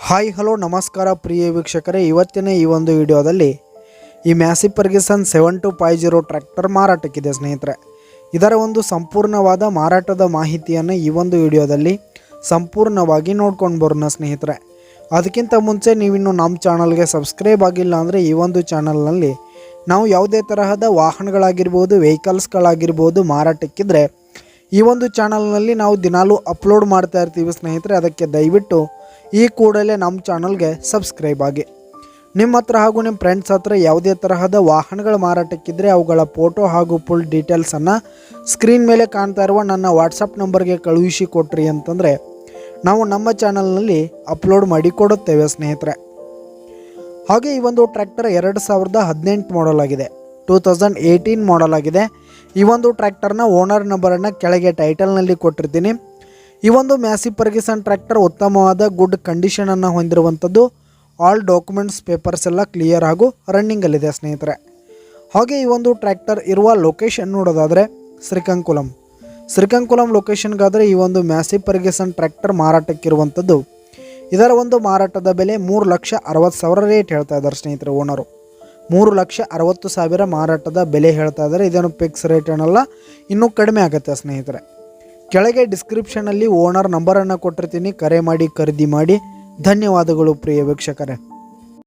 Hi hello ನಮಸ್ಕಾರ ಪ್ರಿಯ ವೀಕ್ಷಕರೇ, ಇವತ್ತಿನ ಈ ಒಂದು ವಿಡಿಯೋದಲ್ಲಿ ಈ ಮ್ಯಾಸಿ ಫರ್ಗ್ಯೂಸನ್ 7250 ಟ್ರ್ಯಾಕ್ಟರ್ ಮಾರಾಟಕ್ಕಿದೆ ಸ್ನೇಹಿತರೆ. ಇದರ ಒಂದು ಸಂಪೂರ್ಣವಾದ ಮಾರಾಟದ ಮಾಹಿತಿಯನ್ನು ಈ ಒಂದು ವಿಡಿಯೋದಲ್ಲಿ ಸಂಪೂರ್ಣವಾಗಿ ನೋಡ್ಕೊಂಡು ಬರೋಣ ಸ್ನೇಹಿತರೆ. ಅದಕ್ಕಿಂತ ಮುಂಚೆ ನೀವಿನ್ನು ನಮ್ಮ ಚಾನಲ್ಗೆ ಸಬ್ಸ್ಕ್ರೈಬ್ ಆಗಿಲ್ಲ ಅಂದರೆ ಈ ಒಂದು ಚಾನಲ್ನಲ್ಲಿ ನಾವು ಯಾವುದೇ ತರಹದ ವಾಹನಗಳಾಗಿರ್ಬೋದು, ವೆಹಿಕಲ್ಸ್ಗಳಾಗಿರ್ಬೋದು ಮಾರಾಟಕ್ಕಿದ್ರೆ ಈ ಒಂದು ಚಾನಲ್ನಲ್ಲಿ ನಾವು ದಿನಾಲೂ ಅಪ್ಲೋಡ್ ಮಾಡ್ತಾ ಇರ್ತೀವಿ ಸ್ನೇಹಿತರೆ. ಅದಕ್ಕೆ ದಯವಿಟ್ಟು ಈ ಕೂಡಲೇ ನಮ್ಮ ಚಾನಲ್ಗೆ ಸಬ್ಸ್ಕ್ರೈಬ್ ಆಗಿ. ನಿಮ್ಮ ಹತ್ರ ಹಾಗೂ ನಿಮ್ಮ ಫ್ರೆಂಡ್ಸ್ ಹತ್ರ ಯಾವುದೇ ತರಹದ ವಾಹನಗಳ ಮಾರಾಟಕ್ಕಿದ್ರೆ ಅವುಗಳ ಫೋಟೋ ಹಾಗೂ ಫುಲ್ ಡೀಟೇಲ್ಸನ್ನು ಸ್ಕ್ರೀನ್ ಮೇಲೆ ಕಾಣ್ತಾ ಇರುವ ನನ್ನ ವಾಟ್ಸಪ್ ನಂಬರ್ಗೆ ಕಳುಹಿಸಿ ಕೊಟ್ರಿ ಅಂತಂದರೆ ನಾವು ನಮ್ಮ ಚಾನಲ್ನಲ್ಲಿ ಅಪ್ಲೋಡ್ ಮಾಡಿ ಕೊಡುತ್ತೇವೆ ಸ್ನೇಹಿತರೆ. ಹಾಗೆ ಈ ಒಂದು ಟ್ರ್ಯಾಕ್ಟರ್ 2018 ಮಾಡಲ್ ಆಗಿದೆ, 2018 ಮಾಡಲ್ ಆಗಿದೆ. ಈ ಒಂದು ಟ್ರ್ಯಾಕ್ಟರ್ನ ಓನರ್ ನಂಬರನ್ನು ಕೆಳಗೆ ಟೈಟಲ್ನಲ್ಲಿ ಕೊಟ್ಟಿರ್ತೀನಿ. ಈ ಒಂದು ಮ್ಯಾಸಿ ಫರ್ಗ್ಯೂಸನ್ ಟ್ರ್ಯಾಕ್ಟರ್ ಉತ್ತಮವಾದ ಗುಡ್ ಕಂಡೀಷನನ್ನು ಹೊಂದಿರುವಂಥದ್ದು. ಆಲ್ ಡಾಕ್ಯುಮೆಂಟ್ಸ್ ಪೇಪರ್ಸ್ ಎಲ್ಲ ಕ್ಲಿಯರ್ ಹಾಗೂ ರನ್ನಿಂಗಲ್ಲಿದೆ ಸ್ನೇಹಿತರೆ. ಹಾಗೆ ಈ ಒಂದು ಟ್ರ್ಯಾಕ್ಟರ್ ಇರುವ ಲೊಕೇಶನ್ ನೋಡೋದಾದರೆ ಶ್ರೀಕಾಂಕುಲಂ ಲೊಕೇಶನ್ಗಾದರೆ ಈ ಒಂದು ಮ್ಯಾಸಿ ಫರ್ಗ್ಯೂಸನ್ ಟ್ರ್ಯಾಕ್ಟರ್ ಮಾರಾಟಕ್ಕಿರುವಂಥದ್ದು. ಇದರ ಒಂದು ಮಾರಾಟದ ಬೆಲೆ 3,60,000 ರೇಟ್ ಹೇಳ್ತಾ ಇದ್ದಾರೆ ಸ್ನೇಹಿತರೆ. ಓನರು 3,60,000 ಮಾರಾಟದ ಬೆಲೆ ಹೇಳ್ತಾ ಇದ್ದಾರೆ. ಇದೇನು ಫಿಕ್ಸ್ ರೇಟ್ ಏನಲ್ಲ, ಇನ್ನೂ ಕಡಿಮೆ ಆಗುತ್ತೆ ಸ್ನೇಹಿತರೆ. ಕೆಳಗೆ ಡಿಸ್ಕ್ರಿಪ್ಷನಲ್ಲಿ ಓನರ್ ನಂಬರನ್ನು ಕೊಟ್ಟಿರ್ತೀನಿ, ಕರೆ ಮಾಡಿ ಖರೀದಿ ಮಾಡಿ. ಧನ್ಯವಾದಗಳು ಪ್ರಿಯ ವೀಕ್ಷಕರೇ.